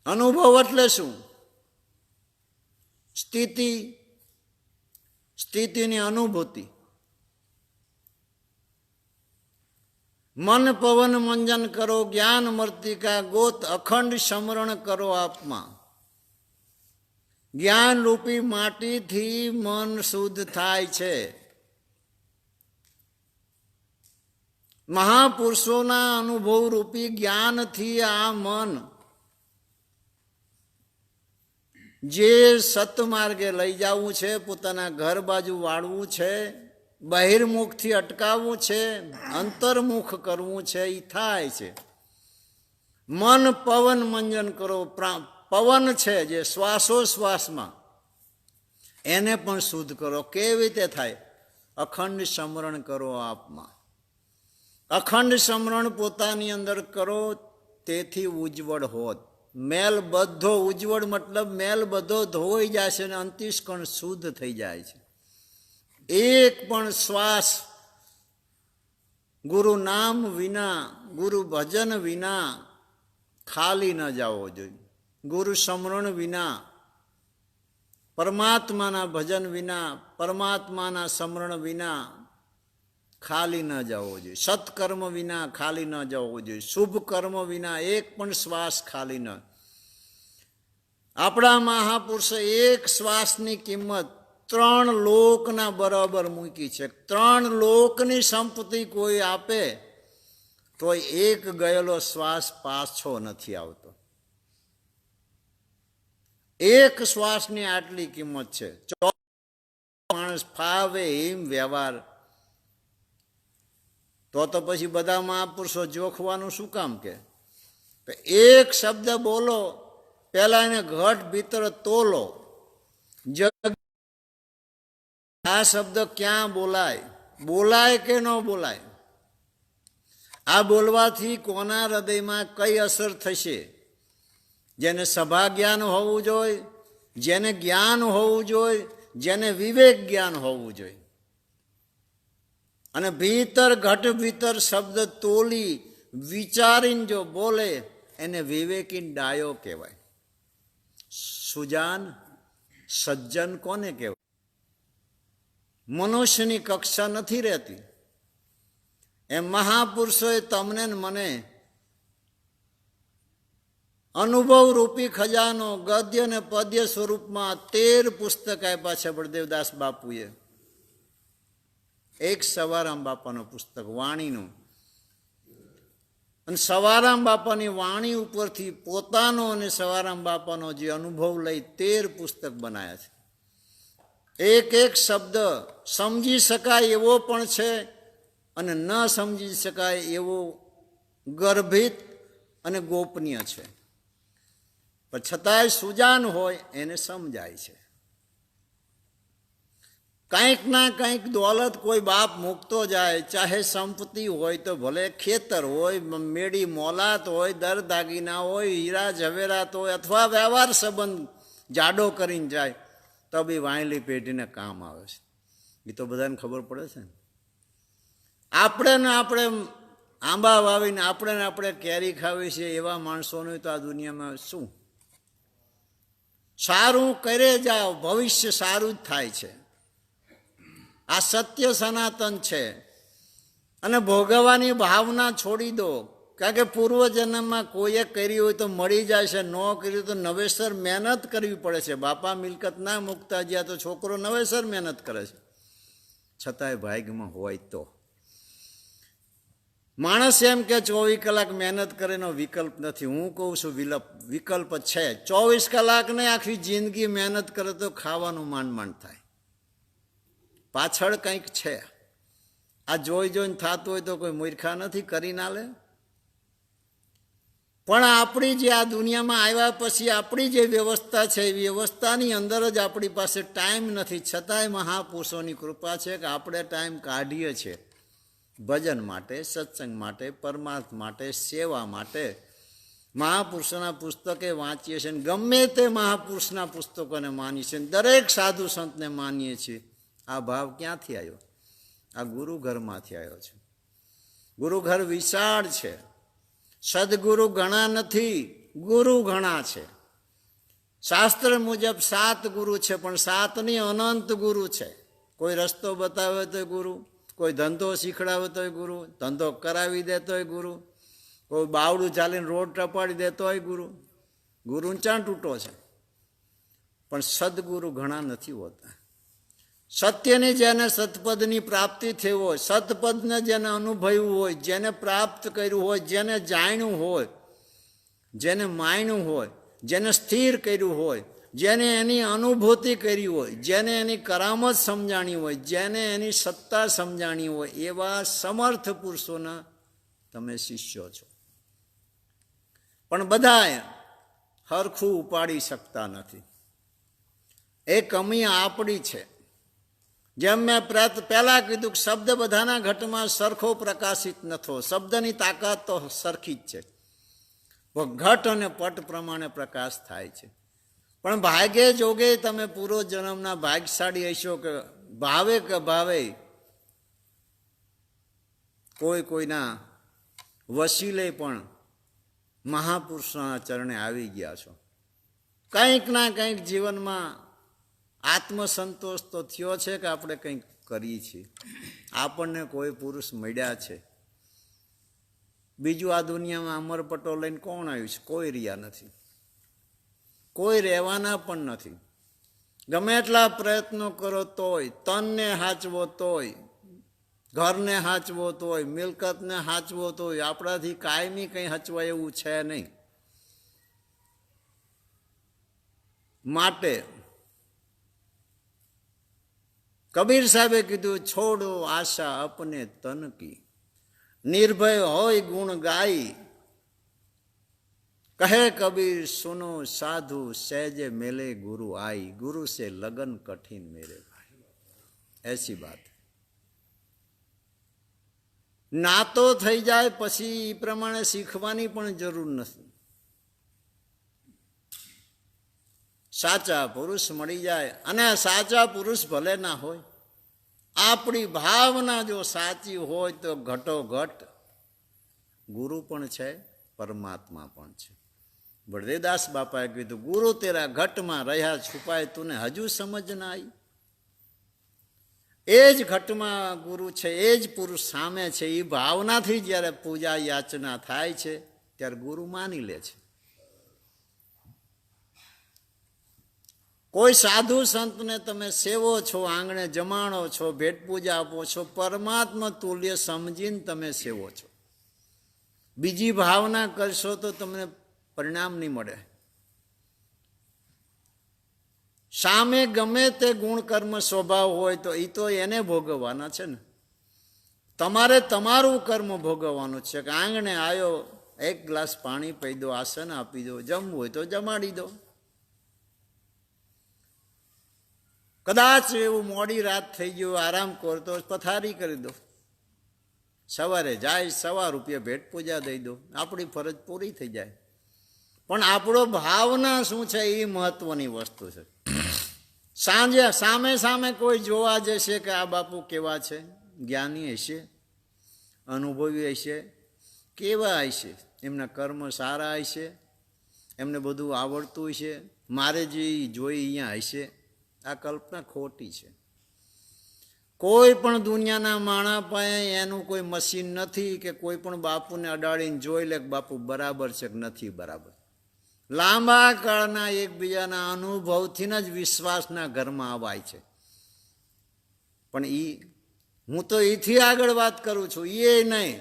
અનુભવ એટલે શું? સ્થિતિની અનુભૂતિ. મન, પવન, મંજન કરો, જ્ઞાન મર્તિકા ગોત. અખંડ સમરણ કરો આપમાં. જ્ઞાન રૂપી માટીથી મન શુદ્ધ થાય છે. મહાપુરુષોના અનુભવ રૂપી જ્ઞાનથી આ મન જે સતમાર્ગે લઈ જવું છે, પોતાના ઘર બાજુ વાળવું છે, બહિર્મુખથી અટકાવવું છે, અંતર્મુખ કરવું છે, એ થાય છે. મન, પવન, મંજન કરો. પવન છે જે શ્વાસોશ્વાસમાં, એને પણ શુદ્ધ કરો. કેવી રીતે થાય? અખંડ સમરણ કરો આપમાં. અખંડ સમરણ પોતાની અંદર કરો, તેથી ઉજ્જવળ હોત. મેલ બધો ઉજ્જવળ મતલબ મેલ બધો ધોઈ જાય છે અને અંતઃકરણ શુદ્ધ થઈ જાય છે. એક પણ શ્વાસ ગુરુ નામ વિના, ગુરુ ભજન વિના ખાલી ન જવો જોઈએ. ગુરુ સ્મરણ વિના, પરમાત્માના ભજન વિના, પરમાત્માના સ્મરણ વિના ખાલી ન જવો જોઈએ. સત્કર્મ વિના ખાલી ન જવો જોઈએ. શુભ કર્મ વિના એક પણ શ્વાસ ખાલી ન. આપણા મહાપુરુષે એક શ્વાસની કિંમત 3 લોકના બરાબર મૂકી છે. 3 લોકની સંપત્તિ કોઈ આપે તો એક ગયેલો શ્વાસ પાછો નથી આવતો. એક શ્વાસની આટલી કિંમત છે. માણસ ફાવે એમ વ્યવહાર તો પછી બધા મહાપુરુષો જોખવાનું શું કામ કે એક શબ્દ બોલો, પહેલા એને ઘટ ભીતર તોલો. આ શબ્દ ક્યાં બોલાય, બોલાય કે ન બોલાય, આ બોલવાથી કોના હૃદયમાં કઈ અસર થશે? જેને સભા જ્ઞાન હોવું જોઈએ, જેને જ્ઞાન હોવું જોઈએ, જેને વિવેક જ્ઞાન હોવું જોઈએ. અને ભીતર ઘટ ભીતર શબ્દ તોલી વિચારીને જો બોલે એને વિવેકી ડાયો કહેવાય. સુજાન સજ્જન કોને કહેવાય? મનુષ્યની કક્ષા નથી રહેતી. એમ મહાપુરુષોએ તમને ને મને અનુભવ રૂપી ખજાનો ગદ્ય અને પદ્ય સ્વરૂપમાં 13 પુસ્તક આપ્યા છે બળદેવદાસ બાપુએ. એક સવારામ બાપાનું પુસ્તક વાણીનું, અને સવારામ બાપાની વાણી ઉપરથી પોતાનો અને સવારામ બાપાનો જે અનુભવ લઈ 13 પુસ્તક બનાવ્યા છે. એક એક શબ્દ સમજી શકાય એવો પણ છે અને ન સમજી શકાય એવો ગર્ભિત અને ગોપનીય છે, પણ છતાંય સુજાન હોય એને સમજાય છે. કંઈક ના કંઈક દોલત કોઈ બાપ મૂકતો જાય, ચાહે સંપત્તિ હોય તો ભલે ખેતર હોય, મેળી મોલાત હોય, દર દાગીના હોય, હીરા ઝવેરાત હોય, અથવા વ્યવહાર સંબંધ જાડો કરીને જાય તો બી વાંયલી પેઢીને કામ આવે છે. એ તો બધાને ખબર પડે છે ને. આપણે આંબા વાવીને આપણે કેરી ખાવી છે એવા માણસોનું તો આ દુનિયામાં શું? સારું કરે જાઓ, ભવિષ્ય સારું જ થાય છે. આ સત્ય સનાતન છે. અને ભોગવવાની ભાવના છોડી દો, કારણ કે પૂર્વજન્મમાં કોઈએ કરી હોય તો મળી જાય છે, ન કર્યું તો નવેસર મહેનત કરવી પડે છે. બાપા મિલકત ના મૂકતા જ્યાં તો છોકરો નવેસર મહેનત કરે છે, છતાંય ભાગ્યમાં હોય તો. માણસ એમ કે 24 કલાક મહેનત કરેનો વિકલ્પ નથી. હું કહું છું વિકલ્પ છે. 24 કલાક ને આખી જિંદગી મહેનત કરે તો ખાવાનું માંડ થાય. પાછળ કંઈક છે. આ જોઈને થતું હોય તો કોઈ મૂર્ખા નથી, કરી ના લે. પણ આપણી જે આ દુનિયામાં આવ્યા પછી આપણી જે વ્યવસ્થા છે એ વ્યવસ્થાની અંદર જ આપણી પાસે ટાઈમ નથી. છતાંય મહાપુરુષોની કૃપા છે કે આપણે ટાઈમ કાઢીએ છીએ ભજન માટે, સત્સંગ માટે, પરમાર્થ માટે, સેવા માટે. મહાપુરુષોના પુસ્તકે વાંચીએ છીએ, ગમે તે મહાપુરુષના પુસ્તકોને માનીએ છીએ, દરેક સાધુ સંતને માનીએ છીએ. આ ભાવ ક્યાંથી આવ્યો? આ ગુરુઘરમાંથી આવ્યો છે. ગુરુઘર વિશાળ છે. સદગુરુ ઘણા નથી, ગુરુ ઘણા છે. શાસ્ત્ર મુજબ 7 ગુરુ છે, પણ 7ની અનંત ગુરુ છે. કોઈ રસ્તો બતાવે તોય ગુરુ, કોઈ ધંધો શીખડાવે તોય ગુરુ, ધંધો કરાવી દેતોય ગુરુ, કોઈ બાવડું ચાલીને રોડ ટપાડી દેતોય ગુરુ. ગુરુ ચાં તૂટો છે, પણ સદગુરુ ઘણા નથી હોતા. સત્યની જેને સતપદની પ્રાપ્તિ થઈ હોય, સતપદને જેને અનુભવ્યું હોય, જેને પ્રાપ્ત કર્યું હોય, જેને જાણ્યું હોય, જેને માન્યું હોય, જેને સ્થિર કર્યું હોય, જેને એની અનુભૂતિ કરી હોય, જેને એની કરામત સમજાણી હોય, જેને એની સત્તા સમજાણી હોય, એવા સમર્થ પુરુષોના તમે શિષ્યો છો. પણ બધા હરખું ઉપાડી શકતા નથી. એ કમી આપણી છે. જેમ મેં પહેલા કીધું કે શબ્દ બધાના ઘટમાં સરખો પ્રકાશિત નથો. શબ્દની તાકાત તો સરખી જ છે, ઘટ અને પટ પ્રમાણે પ્રકાશ થાય છે. પણ ભાગ્યે જોગે તમે પૂરો જન્મના ભાગ્યશાળી હશો કે ભાવે કોઈના વસીલે પણ મહાપુરુષોના ચરણે આવી ગયા છો. કંઈક ના કંઈક જીવનમાં આત્મસંતોષ તો થયો છે કે આપણે કંઈક કરીએ છીએ. આપણને કોઈ પુરુષ મળ્યા છે. બીજું આ દુનિયામાં અમરપટો લઈને કોણ આવ્યું છે? કોઈ રહ્યા નથી, કોઈ રહેવાના પણ નથી. ગમે એટલા પ્રયત્નો કરો તોય, તનને હાચવો તોય, ઘરને હાચવો તોય, મિલકતને હાચવો તોય આપણાથી કાયમી કંઈ હચવાય એવું છે નહીં. માટે કબીર સાહેબે કીધું, છોડો આશા અપને તન કી, નિર્ભય હોય ગુણ ગાય, કહે કબીર સુનો સાધુ સહેજે મેલે ગુરુ આઈ, ગુરુ સે લગન કઠિન મેરે ભાઈ. એસી બાત. નાતો થઈ જાય પછી એ પ્રમાણે શીખવાની પણ જરૂર નથી. સાચા પુરુષ મળી જાય, અને સાચા પુરુષ ભલે ના હોય, આપણી ભાવના જો સાચી હોય તો ઘટોઘટ ગુરુ પણ છે, પરમાત્મા પણ છે. બળદેવદાસ બાપાએ કીધું, ગુરુ તેરા ઘટમાં રહ્યા છુપાય તુને હજુ સમજ ના આવી. એ જ ઘટમાં ગુરુ છે, એ જ પુરુષ સામે છે. એ ભાવનાથી જ્યારે પૂજા યાચના થાય છે ત્યારે ગુરુ માની લે છે. કોઈ સાધુ સંતને તમે સેવો છો, આંગણે જમાણો છો, ભેટ પૂજા આપો છો, પરમાત્મા તુલ્ય સમજીને તમે સેવો છો. બીજી ભાવના કરશો તો તમને પરિણામ નહીં મળે. સામે ગમે તે ગુણ કર્મ સ્વભાવ હોય તો એ તો એને ભોગવવાના છે ને. તમારે તમારું કર્મ ભોગવવાનું છે. કે આંગણે આવ્યો, એક ગ્લાસ પાણી પી દો, આસન આપી દો, જમવું હોય તો જમાડી દો. કદાચ એવું મોડી રાત થઈ ગયું, આરામ કરતો પથારી કરી દો. સવારે જાય, સવા રૂપિયા ભેટ પૂજા દઈ દો, આપણી ફરજ પૂરી થઈ જાય. પણ આપણો ભાવના શું છે એ મહત્વની વસ્તુ છે. સાંજે સામે સામે કોઈ જોવા જશે કે આ બાપુ કેવા છે, જ્ઞાની હશે, અનુભવી હશે, કેવા હશે, એમના કર્મ સારા હશે, એમને બધું આવડતું હશે, મારે જે જોઈ અહીંયા હશે. આ કલ્પના ખોટી છે. કોઈ પણ દુનિયાના માણા પાસે એનું કોઈ મશીન નથી કે કોઈ પણ બાપુને અડાડીને જોઈ લે કે બાપુ બરાબર છે કે નથી બરાબર. લાંબા કાળના એકબીજાના અનુભવથી જ વિશ્વાસના ઘરમાં અવાય છે. પણ હું તો એથી આગળ વાત કરું છું. એ નહીં,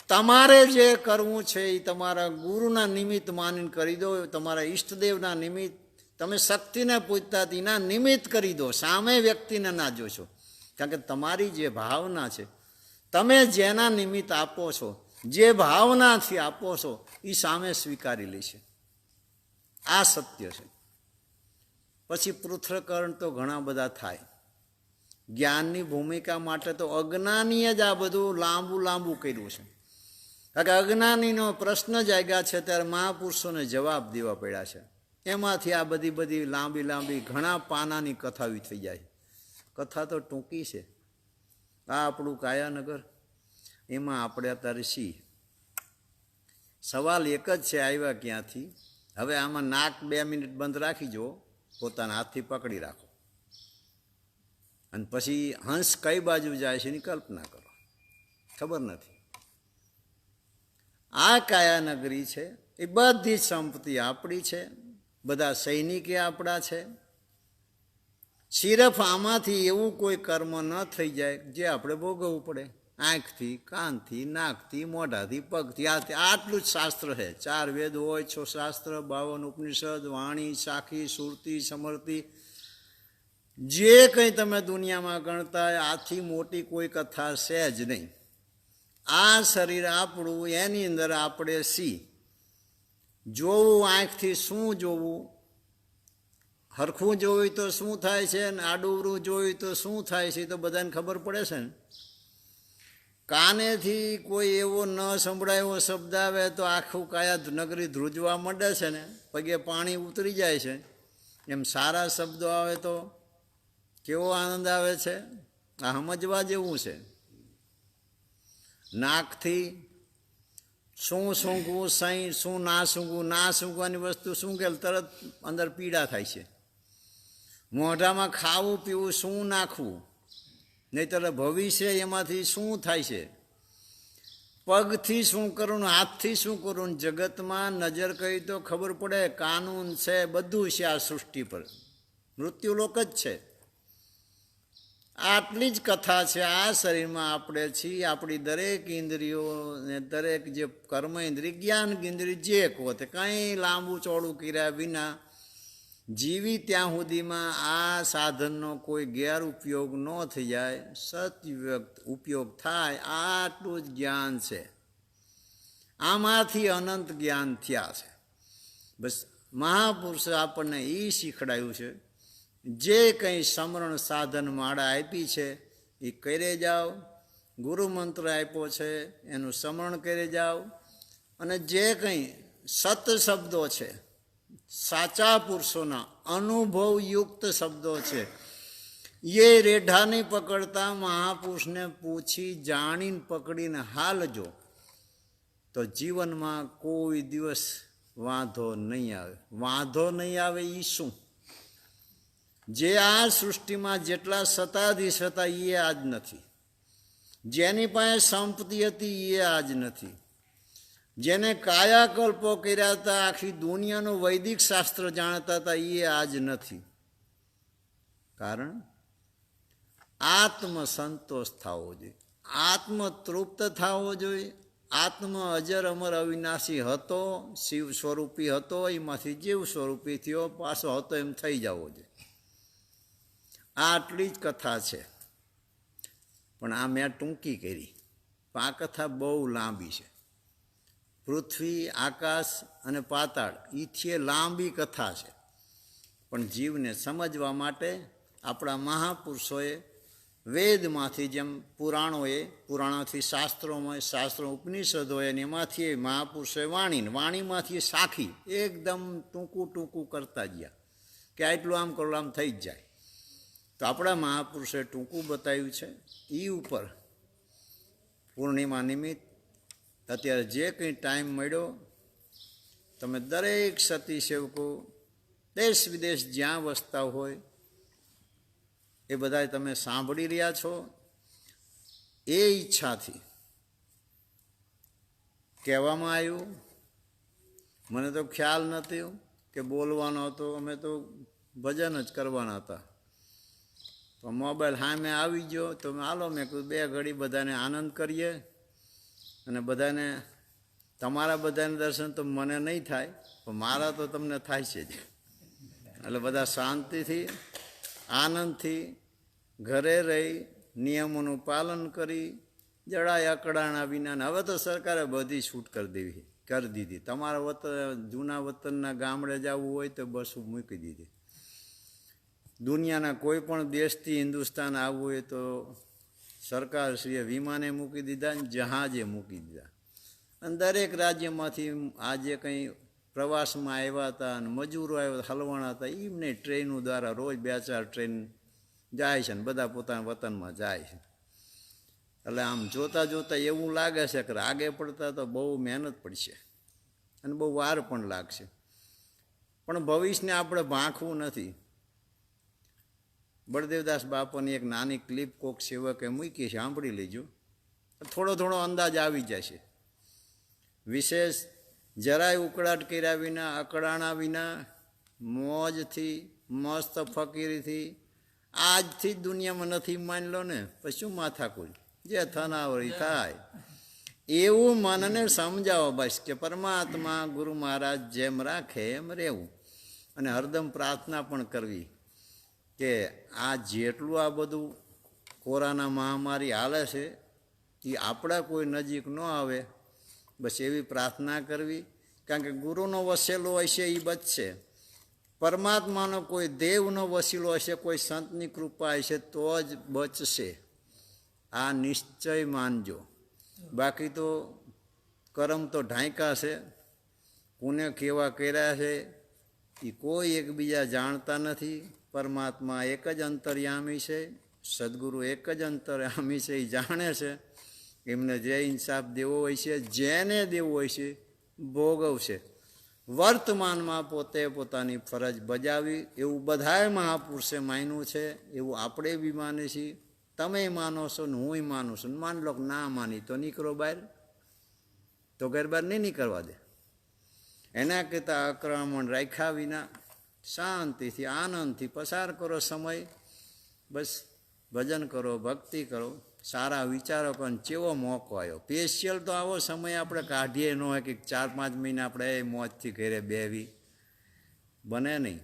તમારે જે કરવું છે એ તમારા ગુરુના નિમિત્ત માનીને કરી દો. તમારા ઈષ્ટદેવના નિમિત્ત, તમે શક્તિને પૂજતા એના નિમિત્ત કરી દો. સામે વ્યક્તિને ના જોશો. કારણ કે તમારી જે ભાવના છે, તમે જેના નિમિત્ત આપો છો, જે ભાવનાથી આપો છો, એ સામે સ્વીકારી લેશે. આ સત્ય છે. પછી પૃથ્થકરણ તો ઘણા બધા થાય. જ્ઞાનની ભૂમિકા માટે તો અજ્ઞાનીએ જ આ બધું લાંબુ કર્યું છે. કારણ કે અજ્ઞાનીનો પ્રશ્ન જાગ્યા છે ત્યારે મહાપુરુષોને જવાબ દેવા પડ્યા છે. એમાંથી આ બધી લાંબી ઘણા પાનાની કથાઓ થઈ જાય. કથા તો ટૂંકી છે. આ આપણું કાયાનગર, એમાં આપણે અત્યારે છીએ. સવાલ એક જ છે, આવ્યા ક્યાંથી? હવે આમાં નાક 2 મિનિટ બંધ રાખી જો, પોતાના હાથથી પકડી રાખો, અને પછી હંસ કઈ બાજુ જાય છે એની કલ્પના કરો. ખબર નથી. આ કાયાનગરી છે, એ બધી જ સંપત્તિ આપણી છે, બધા સૈનિકે આપણા છે. સિર્ફ આમાંથી એવું કોઈ કર્મ ન થઈ જાય જે આપણે ભોગવવું પડે. આંખથી, કાનથી, નાકથી, મોઢાથી, પગથી, આટલું જ શાસ્ત્ર છે. 4 વેદ હોય, 6 શાસ્ત્ર, 52 ઉપનિષદ, વાણી, સાખી, સુરતી, સમર્તિ, જે કંઈ તમે દુનિયામાં ગણતા આથી મોટી કોઈ કથા છે જ નહીં. આ શરીર આપણું, એની અંદર આપણે સી જોવું, આંખથી શું જોવું, હરખું જોયું તો શું થાય છે, ને આડુંવરું જોયું તો શું થાય છે, તો બધાને ખબર પડે છે ને. કાનેથી કોઈ એવો ન સંભળાયો શબ્દ આવે તો આખું કાયા નગરી ધ્રુજવા માંડે છે ને, પગે પાણી ઉતરી જાય છે. એમ સારા શબ્દો આવે તો કેવો આનંદ આવે છે. આ સમજવા જેવું છે. નાકથી શું સૂંઘવું, સહી શું ના સૂંઘવું, ના સૂંઘવાની વસ્તુ શું કે તરત અંદર પીડા થાય છે. મોઢામાં ખાવું પીવું શું નાખવું, નહીંતર ભવિષ્ય એમાંથી શું થાય છે. પગથી શું કરવું, હાથથી શું કરવું, જગતમાં નજર કરી તો ખબર પડે. કાનૂન છે, બધું છે આ સૃષ્ટિ પર. મૃત્યુલોક જ છે. આટલી જ કથા છે. આ શરીરમાં આપણે છીએ. આપણી દરેક ઇન્દ્રિયો ને દરેક જે કર્મ ઇન્દ્રિય, જ્ઞાન ઇન્દ્રિય, જે કહો તે કંઈ લાંબુ ચોડું કર્યા વિના જીવી ત્યાં સુધીમાં આ સાધનનો કોઈ ગેરઉપયોગ ન થઈ જાય, ઉપયોગ થાય, આટલું જ જ્ઞાન છે. આમાંથી અનંત જ્ઞાન થયા છે. બસ મહાપુરુષે આપણને એ શીખડાયું છે, જે કંઈ સમરણ સાધન માળા આપી છે એ કરે જાઓ, ગુરુ મંત્ર આપ્યો છે એનું સમરણ કરે જાઓ, અને જે કંઈ સત શબ્દો છે, સાચા પુરુષોના અનુભવયુક્ત શબ્દો છે, એ રેઢા નહીં પકડતા, મહાપુરુષને પૂછી જાણીને પકડીને હાલજો, તો જીવનમાં કોઈ દિવસ વાંધો નહીં આવે. વાંધો નહીં આવે એ શું? જે આ સૃષ્ટિમાં જેટલા સત્તાધીશ હતા એ આજ નથી, જેની પાસે સંપત્તિ હતી એ આજ નથી, જેને કાયાકલ્પો કર્યા હતા, આખી દુનિયાનું વૈદિક શાસ્ત્ર જાણતા હતા એ આજ નથી. કારણ આત્મસંતોષ થવો જોઈએ, આત્મતૃપ્ત થવો જોઈએ. આત્મ અજર અમર અવિનાશી હતો, શિવ સ્વરૂપી હતો, એમાંથી જીવ સ્વરૂપી થયો, પાછો હતો એમ થઈ જવો જોઈએ. આટલી જ કથા છે, પણ આ મેં ટૂંકી કરી. પણ આ કથા બહુ લાંબી છે. પૃથ્વી, આકાશ અને પાતાળ એથી લાંબી કથા છે, પણ જીવને સમજવા માટે આપણા મહાપુરુષોએ વેદમાંથી, જેમ પુરાણોથી શાસ્ત્રોમાં, શાસ્ત્રો ઉપનિષદ હોય અને એમાંથી મહાપુરુષોએ વાણીમાંથી સાખી એકદમ ટૂંકું કરતા ગયા કે આટલું આમ કરો આમ થઈ જ જાય. તો આપણા મહાપુરુષોએ ટૂંકું બતાવ્યું છે. એ ઉપર પૂર્ણિમા નિમિત્ત અત્યારે જે કંઈ ટાઈમ મળ્યો, તમે દરેક સતી સેવકો દેશ વિદેશ જ્યાં વસતા હોય એ બધા તમે સાંભળી રહ્યા છો. એ ઈચ્છાથી કહેવામાં આવ્યું. મને તો ખ્યાલ નથી કે બોલવાનો હતો, અમે તો ભજન જ કરવાના હતા. તો મોબાઈલ સામે આવી ગયો તો હાલો મેં કીધું 2 ઘડી બધાને આનંદ કરીએ. અને બધાને, તમારા બધાને દર્શન તો મને નહીં થાય, પણ મારા તો તમને થાય છે જ. એટલે બધા શાંતિથી, આનંદથી ઘરે રહી નિયમોનું પાલન કરી, જડાય અકળાણા વિના. હવે તો સરકારે બધી છૂટ કરી દીધી. તમારા જૂના વતનના ગામડે જવું હોય તો બસ મૂકી દીધી. દુનિયાના કોઈ પણ દેશથી હિન્દુસ્તાન આવવું હોય તો સરકારશ્રીએ વિમાને મૂકી દીધા ને જહાજે મૂકી દીધા. અને દરેક રાજ્યમાંથી આ જે કંઈ પ્રવાસમાં આવ્યા હતા અને મજૂરો આવ્યા હલવાણા હતા, એમને ટ્રેનો દ્વારા રોજ 2-4 ટ્રેન જાય છે ને બધા પોતાના વતનમાં જાય છે. એટલે આમ જોતાં એવું લાગે છે કે આગે પડતા તો બહુ મહેનત પડશે અને બહુ વાર પણ લાગશે. પણ ભવિષ્યને આપણે ભાંખવું નથી. બળદેવદાસ બાપાની એક નાની ક્લિપ કોક સેવકે મૂકી છે, સાંભળી લેજો. થોડો અંદાજ આવી જશે. વિશેષ જરાય ઉકળાટ કર્યા વિના, અકળાણા વિના, મોજથી, મસ્ત ફકીરીથી, આજથી જ દુનિયામાં નથી માની લો ને, પછી શું માથાકૂટ, જે થનાવરી થાય. એવું મનને સમજાવો બસ કે પરમાત્મા ગુરુ મહારાજ જેમ રાખે એમ રહેવું. અને હરદમ પ્રાર્થના પણ કરવી કે આ જેટલું આ બધું કોરોના મહામારી હાલે છે એ આપણા કોઈ નજીક ન આવે, બસ એવી પ્રાર્થના કરવી. કારણ કે ગુરુનો વસેલો હશે એ બચશે, પરમાત્માનો કોઈ દેવનો વસીલો હશે, કોઈ સંતની કૃપા હશે તો જ બચશે. આ નિશ્ચય માનજો. બાકી તો કરમ તો ઢાંક્યા છે, કોને કેવા કર્યા છે એ કોઈ એકબીજા જાણતા નથી. પરમાત્મા એક જ અંતર્યામી છે, સદગુરુ એક જ અંતર્યામી છે, એ જાણે છે. એમને જે ઇન્સાફ દેવો હોય છે, જેને દેવો હોય છે ભોગવશે. વર્તમાનમાં પોતે પોતાની ફરજ બજાવી એવું બધાએ મહાપુરુષે માન્યું છે, એવું આપણે બી માનીએ છીએ. તમે માનો છો ને હું માનું છું. માન લો ના માની તો નીકળો બહાર, તો ઘર બહાર નહીં નીકળવા દે. એના કરતાં આક્રમણ રાખ્યા વિના શાંતિથી આનંદથી પસાર કરો સમય. બસ ભજન કરો, ભક્તિ કરો, સારા વિચારો કરો. ચેવો મોકો આવ્યો સ્પેશિયલ, તો આવો સમય આપણે કાઢીએ ન હોય કે 4-5 મહિના આપણે મોજથી ઘરે બેવી, બને નહીં.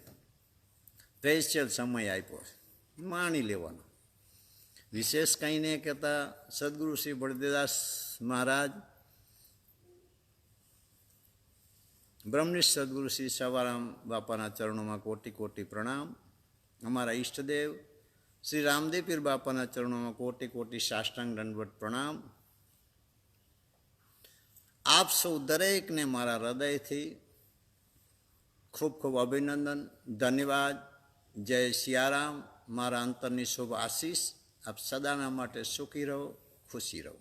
સ્પેશિયલ સમય આપ્યો છે, માણી લેવાનો. વિશેષ કંઈ નહીં કહેતા સદગુરુ શ્રી બળદેવદાસ મહારાજ, બ્રહ્મનિષ્ઠ સદગુરુ શ્રી સવારામ બાપાના ચરણોમાં કોટી કોટી પ્રણામ. અમારા ઈષ્ટદેવ શ્રી રામદેવ પીર બાપાના ચરણોમાં કોટી કોટી સાષ્ટાંગ દંડવત પ્રણામ. આપ સૌ દરેકને મારા હૃદયથી ખૂબ ખૂબ અભિનંદન, ધન્યવાદ. જય સિયારામ. મારા અંતરની શુભ આશીષ. આપ સદાના માટે સુખી રહો, ખુશી રહો.